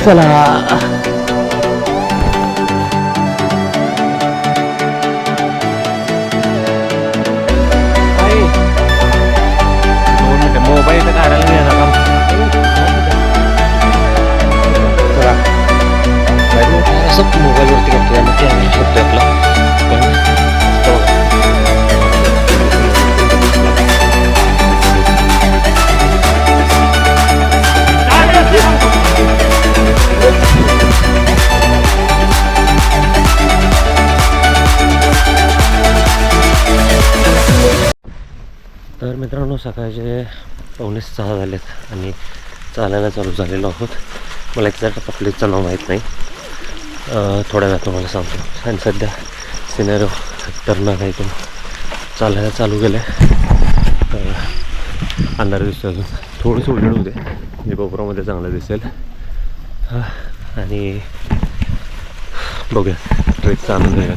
चला मोबाईल काढायला गेला असं मोबाईलवरती करतोय मग ते आम्ही शकतो आपला तर मित्रांनो सकाळचे 5:45 झालेत आणि चालायला चालू झालेलो आहोत. मला एक्झॅक्ट आता प्लेसचं नाव माहीत नाही, थोड्या वेळात तुम्हाला सांगतो. आणि सध्या सिनेरो खतरनाक आहे, इथून चालायला चालू केलं आहे. अंधार दिसतो अजून, थोडंसं उजेड होते म्हणजे गोपुरामध्ये चांगलं दिसेल. आणि बघूया ट्रेकचा आनंद घ्या.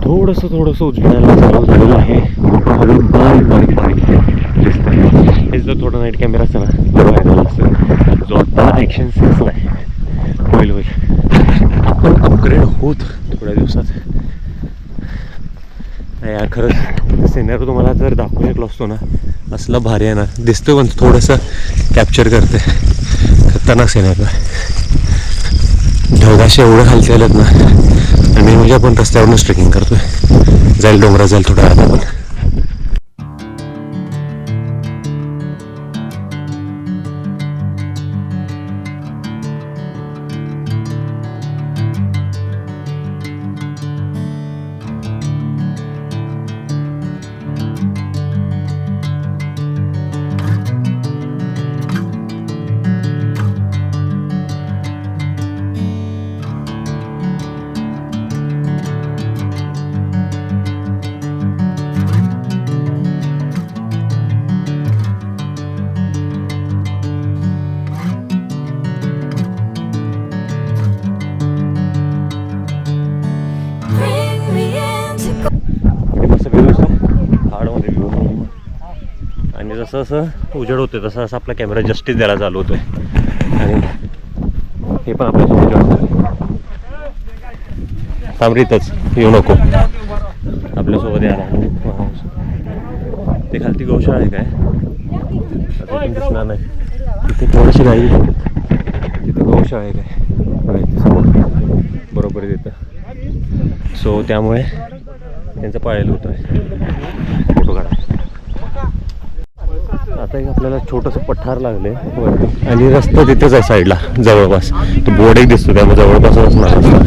थोडंसं उजळायला चालू झालेलं आहे. हेच जर थोडा नाईट कॅमेरा असतं ना तर व्हायरल असतं. जो आता ॲक्शन सेन्स नाही, होईल आपण अपग्रेड होत थोड्या दिवसात. यार खरंच सिनेरी तुम्हाला जर दाखवू शकलो असतो ना, असला भारी आहे ना, दिसतं पण थोडंसं कॅप्चर करते. खतरनाक सिनेरी आहे. ढगाशी एवढं खालचे आलेत ना, आणि म्हणजे आपण रस्त्यावरूनच ट्रेकिंग करतोय. जाईल डोंगरात जाईल थोड्या वेळात आपण. आणि जसं जसं उजेड होते तसं असं आपला कॅमेरा जस्टिस द्यायला चालू होतोय. आणि हे पण आपल्यासोबत उजेड थांबरीतच येऊ नको आपल्यासोबत यायला. ते खालती गौशाळा आहे काय आता दिसणार नाही, तिथे थोडीशी गाडी, तिथे गौशाळा आहे काय समोर बरोबर तिथं. सो त्यामुळे त्यांचं पाळलेलं होतं फोटो काढा. आता एक आपल्याला छोटंसं पठार लागले आणि रस्ता तिथेच आहे साईडला जवळपास. तो बोर्ड एक दिसतो त्यामुळे जवळपासच असणार रस्ता.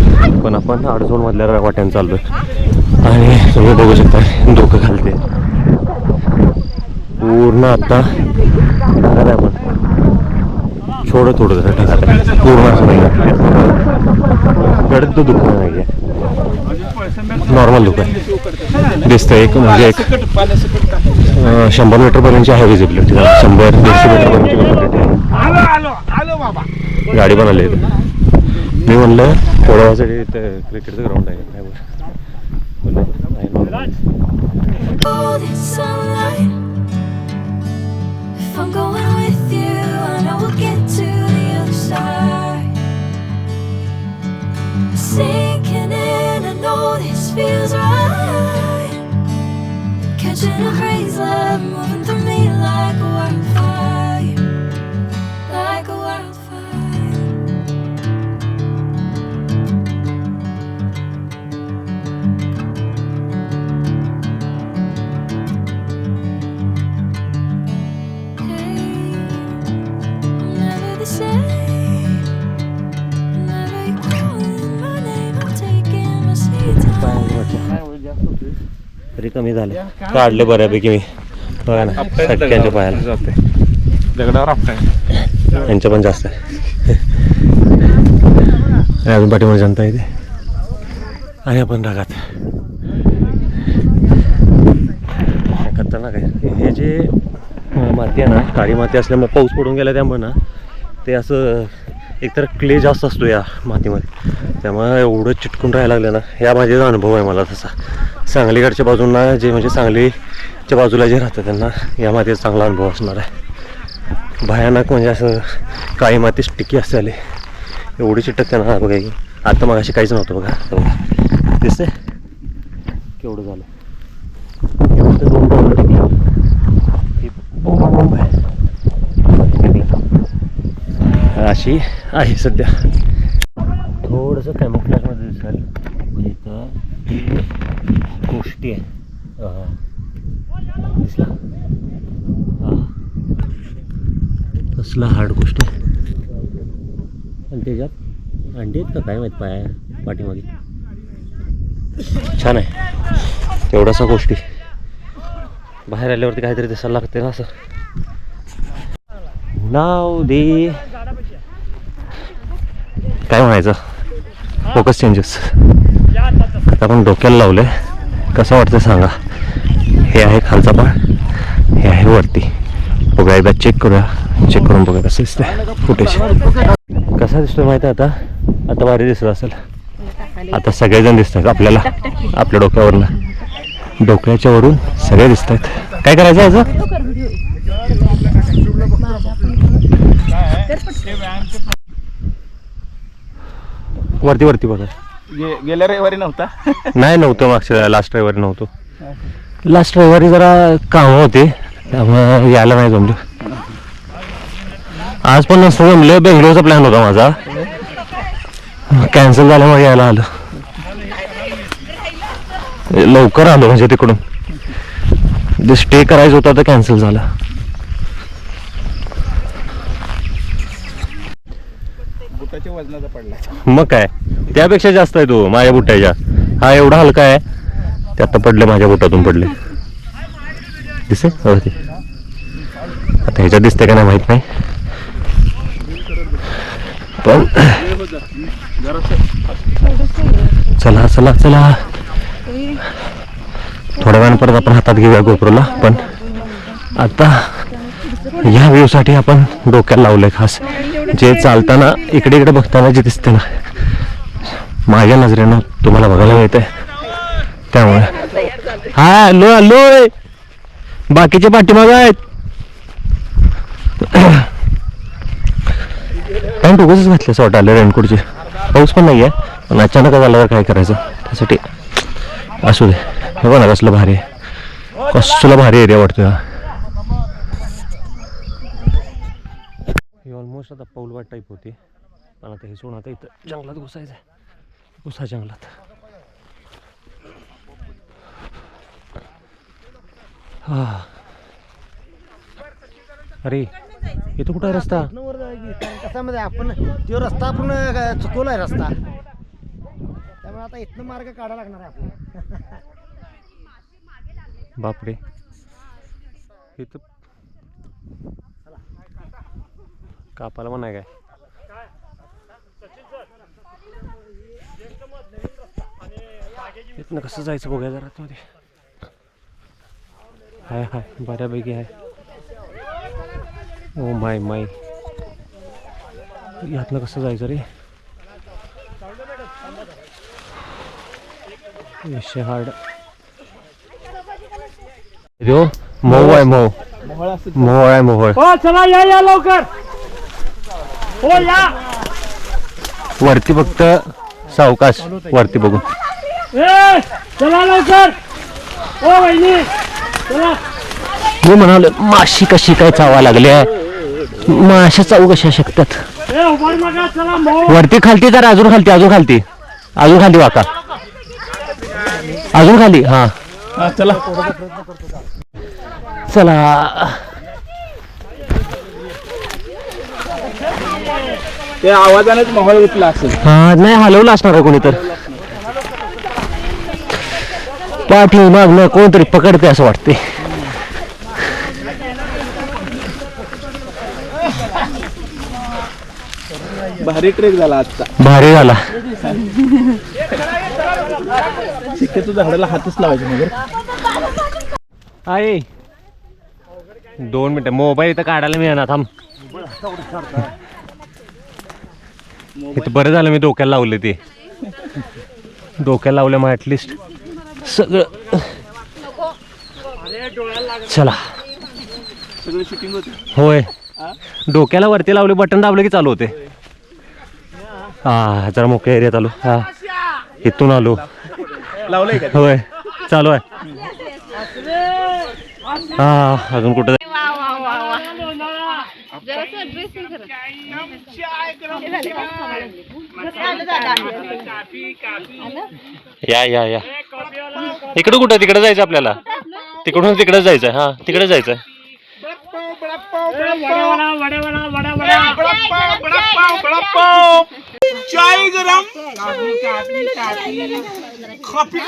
पण आपण अडझोनमधल्या वाट्यानं चाललो आहे आणि तुम्ही बघू शकता धोकं घालते पूर्ण. आता ढगात आहे आपण, थोडं ढगात आहे पूर्ण असं नाही. गडद दुकान नाही आहे, नॉर्मल दुकान दिसतं. एक म्हणजे एक 100 मीटरपर्यंतची आहे विजिबिलिटी. 100-150 मीटरपर्यंतची विजिबिलिटी. गाडी पण आली इथे. मी म्हणलं थोड्या वेळासाठी इथं क्रिकेटचं ग्राउंड आहे काय Catching a crazy love moving through me like a wildfire, like a wildfire. Hey, I'm never the same. Whenever you're calling my name, I'm taking my sweet time. तरी कमी झालं, काढले बऱ्यापैकी मी. बघा ना सटक्यांच्या पायाला जाते, दगडावर आपटाय यांच्या पण जास्त आहे. अजून पाठीमध्ये जनता येते आणि आपण ढगात. खतरनाक आहे हे जे माती आहे ना, काळी माती असल्यामुळे पाऊस पडून गेला त्यामुळे ना ते असं एकतर क्ले जास्त असतो या मातीमध्ये, त्यामुळे एवढं चिटकून राहायला लागलं ना. या माझ्याचा अनुभव आहे मला तसा. सांगलीकडच्या बाजूंना जे म्हणजे सांगली मागच्या बाजूला जे राहतं त्यांना या मातीचा चांगला अनुभव असणार आहे. भयानक म्हणजे असं काळी माती स्टिकी असते आले एवढी चिटक त्यांना बघा की आता मग अशी काहीच नव्हतं बघा दिसते केवढं झालं एवढं तर 2 पावलं टिकल्यावर ही बोंब आहे अशी आहे सध्या. थोडंसं कॅमोफ्लॅजमध्ये दिसाल म्हणजे इथं गोष्टी आहे दिसला कसला हार्ड गोष्ट आहे आणि त्याच्यात अंडी आहेत का काय माहीत पाठीमागे छान आहे तेवढ्याशा गोष्टी बाहेर आल्यावरती काहीतरी दिसायला लागते ना असं. नाव दे काय म्हणायचं फोकस चेंजेस आता आपण डोक्याला लावलंय कसं वाटतं सांगा. हे आहे खालचा पाळ हे आहे वरती बघा एकदा चेक करूया करून बघा कसं दिसतंय फुटेज कसा दिसतोय माहिती आहे आता भारी दिसत असेल. आता सगळेजण दिसत आहेत आपल्याला आपल्या डोक्यावरनं डोक्याच्या वरून सगळे दिसत आहेत. काय करायचं याचं वरती बघा गेल्या रविवारी नव्हता नव्हतं मागच्या लास्ट रविवारी नव्हतो. लास्ट रविवारी जरा कामं होते त्यामुळे यायला नाही जमलं. आज पण नसतं जमलं बेंगलोरचा प्लॅन होता माझा कॅन्सल झाल्यामुळे यायला आलं लवकर आलो म्हणजे तिकडून जे स्टे करायचं होतं तर कॅन्सल झालं. बुटाच्या वजनाचा पडला मग काय त्यापेक्षा जास्त आहे तो माझ्या बुटाच्या हा एवढा हलका आहे ते आता पडले माझ्या बुटातून पडले दिसे आता ह्याच्यात दिसते का नाही माहित नाही पण चला चला चला थोड्या वेळानं परत आपण हातात घेऊया गोप्रोला. पण आता ह्या व्ह्यूसाठी आपण डोक्याला लावलंय खास जे चालताना इकडे इकडे बघताना जे दिसते ना माझ्या नजरेनं तुम्हाला बघायला मिळतंय त्यामुळे हा आलोय बाकीचे पाठीमागे आहेत. पॅन्ट उगाच घातलं असं वाटायला रेनकोटची पाऊस पण नाही आहे पण अचानक झालं तर काय करायचं त्यासाठी असू दे. हे बघा ना कसलं भारी आहे कसलं भारी एरिया वाटतो हा. ही ऑलमोस्ट आता पाऊलवाट टाईप होती पण आता हे सोडून आता इथं जंगलात घुसायचं आहे घुसा जंगलात. हा अरे इथं कुठं आहे रस्ता कशामध्ये आपण तो रस्ता आपण चुकवलाय रस्ता त्यामुळे आता इथनं मार्ग काढायला लागणार आहे आपल्याला. बापरे इथं कापाला पण आहे काय इथनं कसं जायचं बघाय जरा आतमध्ये हाय बऱ्यापैकी आहे. ओ माय यातनं कसं जायचं रे विषय हार्ड जो मोह आहे मोह चला या लवकर हो या वरती फक्त सावकाश वरती बघून चला लवकर ओ वहिनी चला. मी म्हणालो माशी कशी काय चावा लागल्या माशा चावू कशा शकतात वरती खालती जरा अजून खालती वाका अजून खाली हा चला ते आवाजानेच माहोल उठला असेल. हा नाही हलवलं असणार आहे कोणी तर पाठी मागणं कोणतरी पकडते असं वाटते. भारी ट्रेक झाला आजचा भारी झाला. शक्यतो झाडाला हातच लावायचे मगर आहे 2 मिनिटं मोबाईल इथं काढायला मिळणार थांब. इथं बरं झालं मी डोक्याला लावले ते डोक्याला लावल्यामुळे ॲटलिस्ट सगळं चला सगळं शूटिंग होते. होय डोक्याला वरती लावले बटन दाबलं की चालू होते. हा जरा मोकळ्या एरियात आलो. हा इथून आलो. लावलंय का? होय चालू आहे. हा अजून कुठं या या या इकडं कुठं तिकडे जायचं आपल्याला. तिकडून तिकडे जायचं. हा तिकडे जायचं. चाय गरम कॉफी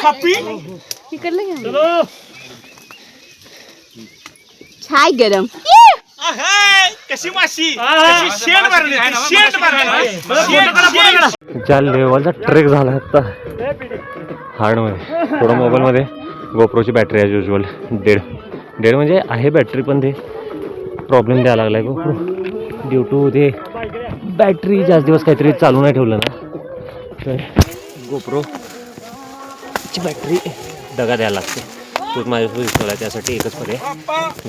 चाय गरम कशी माशी शेण मारली. ज्या लेवलचा ट्रेक झाला आता हार्डमध्ये. थोडं मोबाईलमध्ये गोप्रोची बॅटरी ॲज युजल डेड म्हणजे आहे बॅटरी, पण ते प्रॉब्लेम द्यायला लागला आहे गोप्रो ड्यू टू ते बॅटरी जास्त दिवस काहीतरी चालू नाही ठेवलं ना, तर गोप्रोची बॅटरी दगा द्यायला लागते. तोच माझ्यासोबत दिसतो आहे. त्यासाठी एकच पर्याय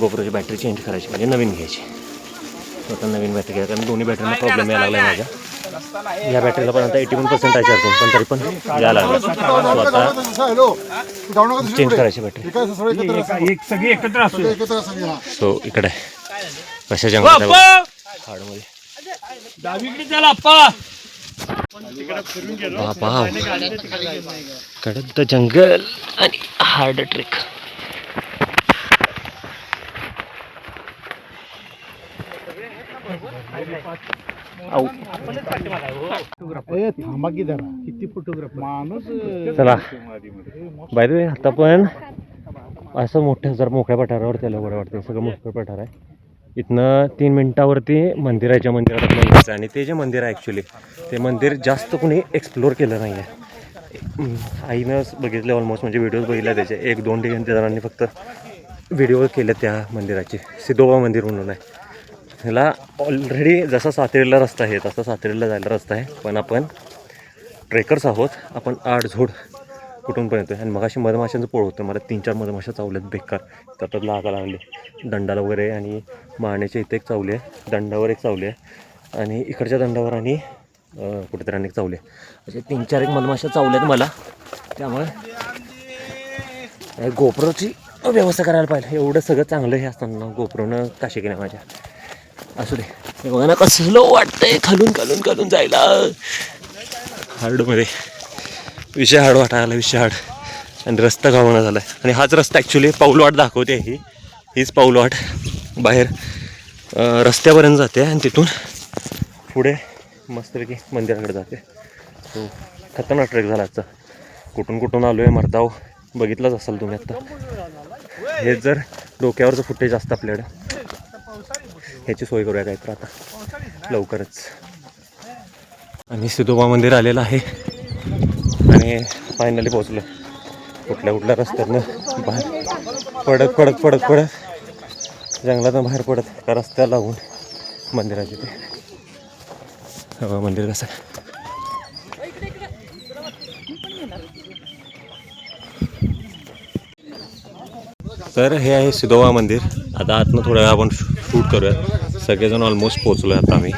गोप्रोची बॅटरी चेंज करायची म्हणजे नवीन घ्यायची. स्वतः नवीन बॅटरी घ्यायची कारण दोन्ही बॅटरीला प्रॉब्लेम यायला लागला आहे माझ्या. या बॅटरीला पण आता 81% आहे चार्जिंग, पण तरी पण यायला लागलं. स्वतः चेंज करायची बॅटरी. सगळी एकत्र असू. सो इकडे कशा जंगलात हाडमध्ये डावीकडे त्याला अप्पा बाबा कडक जंगल आणि हार्ड ट्रेक. थांबा की जरा. किती फोटोग्राफर माणूस. चला बाय द वे आता पण असं मोठं जर मोकळ्या पठारावर त्याला बरं वाटतं. सगळं मोकळं पठार आहे. इथनं 3 मिनिटावरती मंदिराच्या मंदिरात आपल्याला जायचं. आणि ते जे मंदिर आहे ॲक्च्युली ते मंदिर जास्त कोणी एक्सप्लोअर केलं नाही आहे. आईनं बघितले ऑलमोस्ट, म्हणजे व्हिडिओज बघितले त्याचे 1-2 ठिकाणी जणांनी फक्त व्हिडिओ केले त्या मंदिराचे. सिद्धोबा मंदिर म्हणून आहे. ह्याला ऑलरेडी जसा सातेरीला रस्ता आहे तसा सातेरीला जायला रस्ता आहे, पण आपण ट्रेकर्स आहोत. आपण आडझोड कुठून पण येतो. आणि मग अशी मधमाशांचं पोळ होतं. मला 3-4 मधमाशा चावल्यात बेकार. त्यातच लागा लागले दंडाला वगैरे. आणि मानेच्या इथे एक चावली आहे, दंडावर एक चावली आहे, आणि इकडच्या दंडावर आणि कुठेतरी अनेक चावले. असे 3-4 एक मधमाशा चावल्यात मला. त्यामुळे गोप्रोची व्यवस्था करायला पाहिजे. एवढं सगळं चांगलं हे असताना गोप्रोनं काशी केल्या माझ्या. असू दे. हे बघा ना कसलं वाटतंय खालून खालून खालून जायला हार्डमध्ये. विषय हार्ड वाटायला विषय हार्ड. आणि रस्ता गावना झाला आहे. आणि हाच रस्ता ॲक्च्युली पाऊलवाट दाखवते. हीच पाऊलवाट बाहेर रस्त्यापर्यंत जाते आणि तिथून पुढे मस्तपैकी मंदिराकडे जाते. सो खतरनाक ट्रेक झाला आजचा. कुठून कुठून आलो आहे मर्दाव बघितलंच असाल तुम्ही आत्ता. हे जर डोक्यावरचं फुटेज असतं आपल्याकडे, ह्याची सोय करूया काय तर आता लवकरच. आणि सिद्धोबा मंदिर आलेलं आहे आणि फायनली पोहोचलो. कुठल्या रस्त्यातनं बाहेर पडत जंगलातून बाहेर पडत त्या रस्त्याला लागून मंदिराचे ते मंदिर कसं आहे. तर हे आहे सिद्धोबा मंदिर. आता आतनं थोड्या वेळा आपण शूट करूया. सगळेजण ऑलमोस्ट पोचलो आहे आता आम्ही.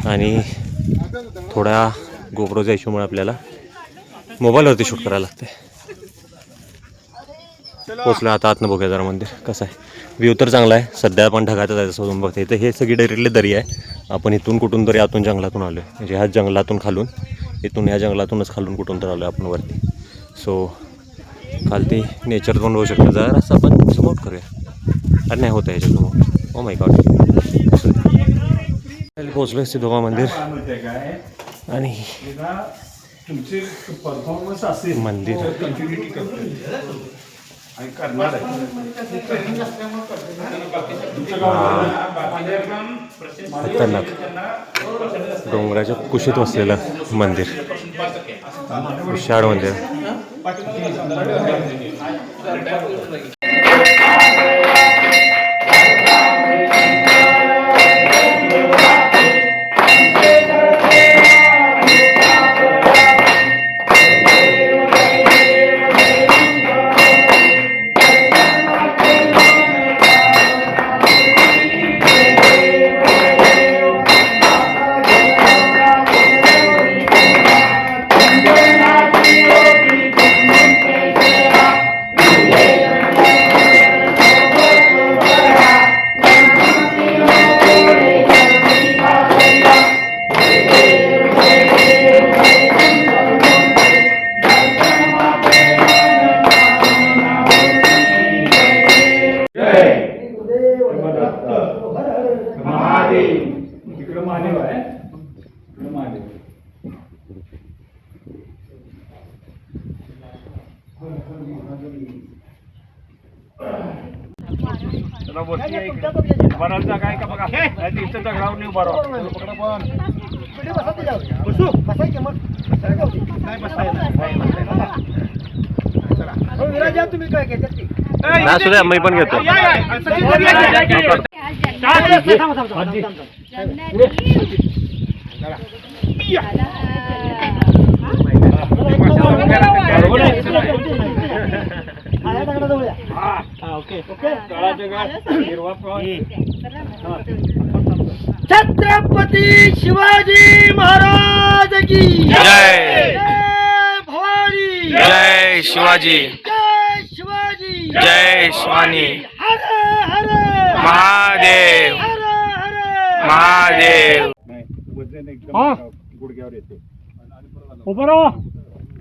आणि थोड्या गोप्रोच्या इश्यूमुळे आपल्याला मोबाईलवरती शूट करायला लागते. पोचलो आता आतनं बघूया जरा मंदिर कसं आहे. व्ह्यू तर चांगला आहे. सध्या आपण ढगाचं जायचं सोडून बघते. इथं हे सगळी डायरेक्टली दरी आहे. आपण इथून कुठून तरी आतून जंगलातून आलो आहे. म्हणजे ह्या जंगलातून खालून इथून ह्या जंगलातूनच खालून कुठून तर आलो आहे आपण वरती. सो खालती नेचर पण होऊ शकतं. जरा असं आपण समोर करूया. अरे नाही होतं ह्याच्यासमोर. Oh my God. पोचलो आहे सिद्धोबा मंदिर. आणि मंदिर खतरनाक डोंगराच्या कुशीत वसलेलं मंदिर. विशाळ मंदिर. चला वरती या इकडे. बराच जागा आहे का बघा. नाही इथं दगडावर नाही उभा राहा. बसू बसायचे मग नाही बसता येणार. विराजा तुम्ही काय घेतात ते नाही सुद्धा मी पण घेतो. छत्रपती शिवाजी महाराज की जय भवानी जय शिवाजी जय शिवाजी जय शिवानी हर हर महादेव हर हर महादेव. नाही वजन एकदम गुडघ्यावर येते.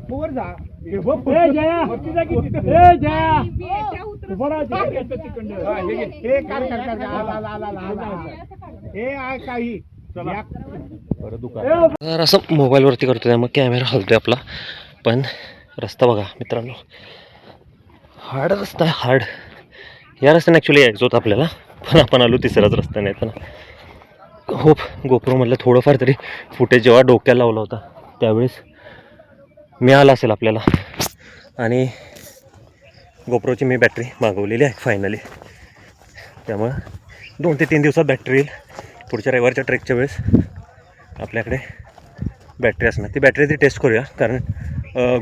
वर जा. हे बघ, वरती जा की तिथं. उभं राहा, तिकडे येतं तिकडनं. हा, हे घे. हे कर. आला. हे आहे काही चला. तर असं मोबाईलवरती करतो त्यामुळे कॅमेरा हलतोय आपला. पण रस्ता बघा मित्रांनो, हार्ड रस्ता आहे हार्ड. या रस्त्याने ॲक्च्युली यायचं होतं आपल्याला, पण आपण आलो तिसऱ्याच रस्त्याने येताना. होप गोप्रोमधलं थोडंफार तरी फुटेज जेव्हा डोक्याला लावला होता त्यावेळेस मिळालं असेल आपल्याला. आणि गोप्रोची मी बॅटरी मागवलेली आहे फायनली, त्यामुळं 2 ते 3 दिवसात बॅटरी येईल. पुढच्या रविवारच्या ट्रेकच्या वेळेस आपल्याकडे बॅटरी असणार. ती बॅटरी ती टेस्ट करूया, कारण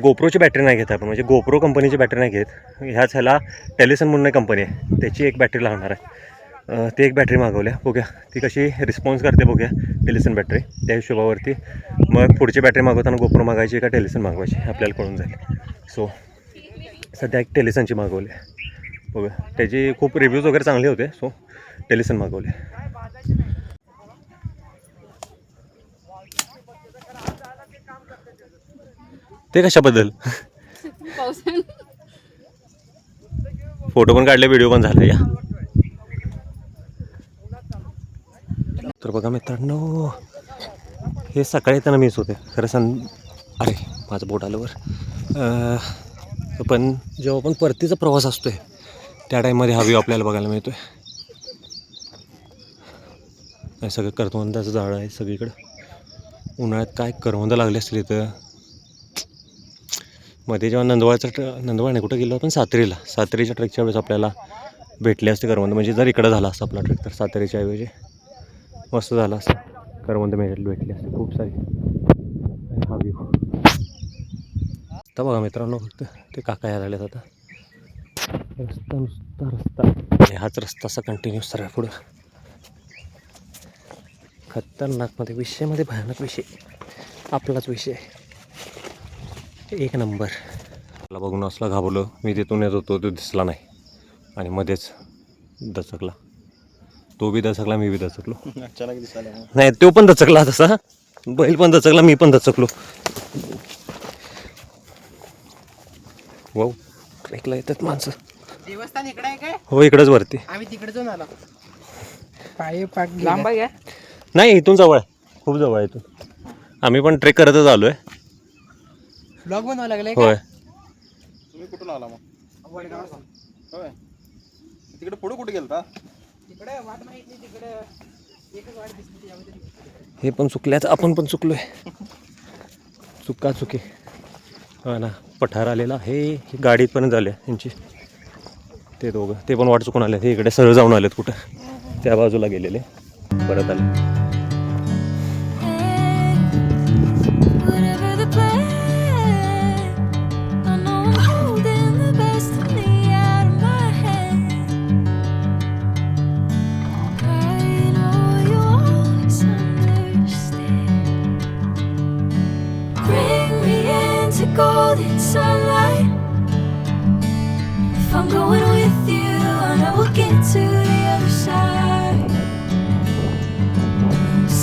गोप्रोची बॅटरी नाही घेत आपण, म्हणजे गोप्रो कंपनीची बॅटरी नाही घेत. ह्याला टेलिसन म्हणून एक कंपनी आहे, त्याची एक बॅटरी लागणार आहे. ती एक बॅटरी मागवल्या, बघूया ती कशी रिस्पॉन्स करते बघूया टेलिसन बॅटरी. त्या हिशोबावरती मग पुढची बॅटरी मागवताना गोप्रो मागायची का टेलिसन मागवायची आपल्याला कळून जाईल. सो सध्या एक टेलिसनची मागवली, बघूया. त्याची खूप रिव्ह्यूज वगैरे चांगले होते, सो टेलिसन मागवले. ते कशाबद्दल? फोटो पण काढले, व्हिडिओ पण झाले. या तर बघा मित्रांनो, हे सकाळी येताना मिस होते खरं. अरे माझं बोट आलं वर. पण जेव्हा पण परतीचा प्रवास असतो आहे त्या टाईममध्ये हा व्ह्यू आपल्याला बघायला मिळतो आहे. हे सगळं करवंदाचं झाड आहे सगळीकडं. उन्हाळ्यात काय करवंद लागले असतील इथं. मध्ये जेव्हा नंदवाळ नाही कुठं गेलो आपण, सातेरीच्या ट्रेकच्या वेळेस आपल्याला भेटले असते करवंद. म्हणजे जर इकडं झाला असता आपला ट्रेक तर सातेरीच्या ऐवजी मस्त झाला असता, करवंद भेटली असते खूप सारी. हा व्ह्यू आता बघा मित्रांनो, फक्त ते काका यायला आलेत आता. रस्ता नुसता रस्ता, आणि हाच रस्ता असा कंटिन्यू सरळ पुढं. खतरनाकमध्ये विषयामध्ये भयानक विषय आपलाच विषय, एक नंबर. मला बघून असला घाबरलो मी. तिथून येत होतो, तो दिसला नाही आणि मध्येच दचकला. तो बी दचकला, मी बी दचकलो. अचानक दिसायला नाही, तो पण दचकला तसा, बैल पण दचकला, मी पण दचकलो. वाव, ट्रेकला येतात माणसं. देवस्थान इकडे आहे काय? हो इकडंच वरती. आम्ही तिकडे जाऊन आलो. पाय पाक लांब आहे. नाही इथून जवळ आहे, खूप जवळ आहे इथून. आम्ही पण ट्रेक करतच आलो आहे. ब्लॉग बनवायला लागलाय होय. तुम्ही कुठून आला मग? होय. तिकडे पुढे कुठे गेलता? तिकडे वाट माहित नाही. तिकडे एकच वाट दिसली त्यामध्ये. हे पण चुकल्यात, आपण पण चुकलोय. चुका चुकी हा ना. पठार आलेला हे गाडीतपर्यंत आले यांची. ते दोघं ते पण वाट चुकून आले. ते इकडे सरळ जाऊन आलेत कुठं, त्या बाजूला गेलेले परत आले. Whatever the plan, I know I'm holding the best of me out of my head. I know you always understand. Bring me into golden sunlight. If I'm going with you, I know we'll get to the other side.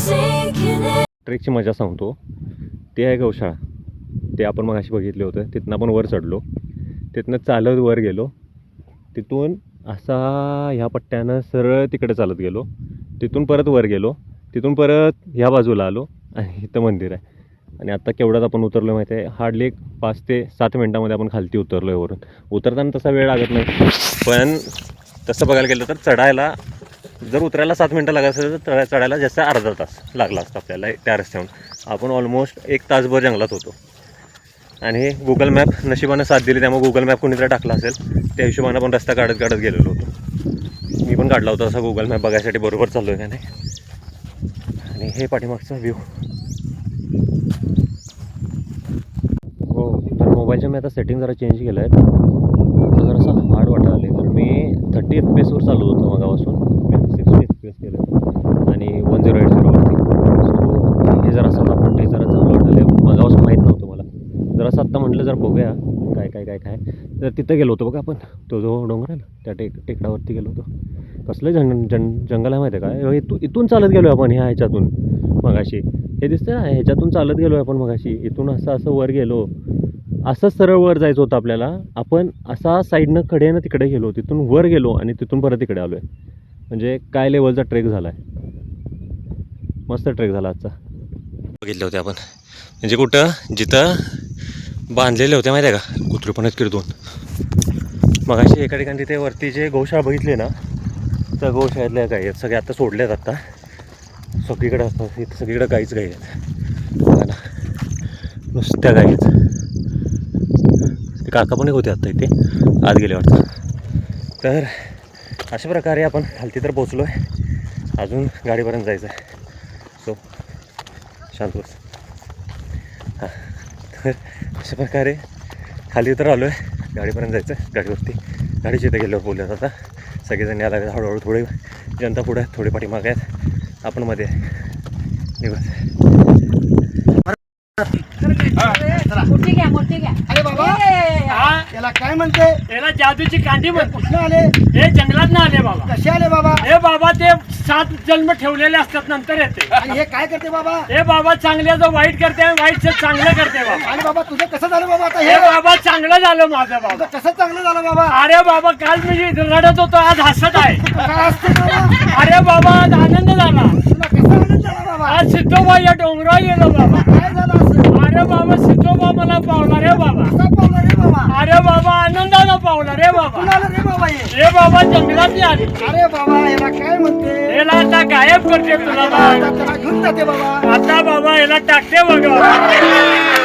Sinking in. ट्रेकची मजा सांगतो. ते आहे गौशाळा, ते आपण मग अशी बघितले होतं. तिथनं आपण वर चढलो, तिथनं चालत वर गेलो, तिथून असा ह्या पट्ट्यानं सरळ तिकडे चालत गेलो, तिथून परत वर गेलो, तिथून परत ह्या बाजूला आलो आणि इथं मंदिर आहे. आणि आत्ता केवढ्यात आपण उतरलो माहिती आहे, हार्डली एक 5 ते 7 मिनटामध्ये आपण खालती उतरलो आहे वरून. उतरताना तसा वेळ लागत नाही, पण तसं बघायला गेलं तर चढायला जर उतरायला 7 मिनटं लागत असेल तर चढायला जास्त अर्धा तास लागला असतो आपल्याला त्या रस्त्याहून. आपण ऑलमोस्ट 1 तासभर जंगलात होतो. आणि गुगल मॅप नशिबानं साथ दिली, त्यामुळे गुगल मॅप कोणीतरी टाकला असेल, त्या हिशोबानं आपण रस्ता काढत काढत गेलेलो होतो. मी पण काढला होता असा गुगल मॅप बघायसाठी बरोबर चाललो आहे का नाही. आणि हे पाठीमागचा व्ह्यू. हो, तर मोबाईलच्या मी आता सेटिंग जरा चेंज केलं आहे, तर जरासं हार्ड वाटायला आले. तर मी 30 FPS चालू होतो मगापासून, मी 60 FPS केलं आणि 1080वरती. सो हे जरासं आता पण ते जरा चांगलं वाटायला. मगापासून माहीत नव्हतं मला, जरासं आत्ता म्हटलं जर बघूया काय तर तिथं गेलो होतो बघा आपण, तो जो डोंगर आहे ना त्या टेकडावरती गेलो होतो. कसलं जंगल आहे माहिती आहे का? इथून चालत गेलो आपण ह्या ह्याच्यातून मगाशी, हे दिसतं ना, ह्याच्यातून चालत गेलो आपण मगाशी. इथून असं वर गेलो, असंच सरळ वर जायचं होतं आपल्याला. आपण असा साईडनं कडेनं तिकडे गेलो, तिथून वर गेलो आणि तिथून परत इकडे आलो आहे. म्हणजे काय लेवलचा ट्रेक झाला आहे, मस्त ट्रेक झाला आजचा. बघितले होते आपण, म्हणजे कुठं जिथं बांधलेले होते माहिती आहे का, कुत्री पण आहेत की 2. मगाशी एका ठिकाणी तिथे वरती जे गौशाळा बघितली ना, त्या गौशाळेतल्या गाई आहेत सगळ्या आता सोडल्यात. आता सगळीकडे असतात, इथं सगळीकडे गाईच गाई आहेत बघा ना, नुसत्या गाई आहेत. ते काका पण एक होते आत्ता इथे, आत गेले वाटतं. तर अशा प्रकारे आपण खालती तर पोचलो आहे, अजून गाडीपर्यंत जायचं आहे. सो शांत बस. हां, तर अशा प्रकारे खाली तर आलो आहे, गाडीपर्यंत जायचं आहे. गाडीची इथे गेल्यावर बोलूयात. आता सगळेजण यायला लागले हळूहळू, थोडी जनता पुढे आहे, थोडी पाठीमागे आहेत, आपण मध्ये निघत. मोठी घ्या. अरे बाबा, याला काय म्हणते? याला जादूची कांडी म्हणतो. कुठं आले? हे जंगलात ना आले बाबा. कसे आले बाबा? हे बाबा ते 7 जन्म ठेवलेले असतात, नंतर येते. आणि हे काय करते बाबा? हे बाबा चांगल्याचं वाईट करते, वाईटचं चांगलं करते बाबा. आणि बाबा तुझं कसं झालं बाबा? आता हे हे बाबा चांगलं झालं माझं बाबा. तुझं कसं चांगलं झालं बाबा? अरे बाबा काल मी रडत होतो, आज हसत आहे. काय असते बाबा? अरे बाबा आज आनंद झाला. तुला कसा आनंद झाला बाबा? आज सिद्धोबा या डोंगरावर गेलो बाबा. काय झालं असं? अरे बाबा सिद्धोबा मला पावला रे बाबा. कसा पावला रे बाबा? अरे बाबा आनंदानं पावला रे बाबा. कुणाला रे बाबा हे? हे बाबा जंगलात आली. अरे बाबा याला काय म्हणते? याला आता गायब करते तुला बाबा. आता त्याला घेऊन जाते बाबा. आता बाबा याला टाकते बघा.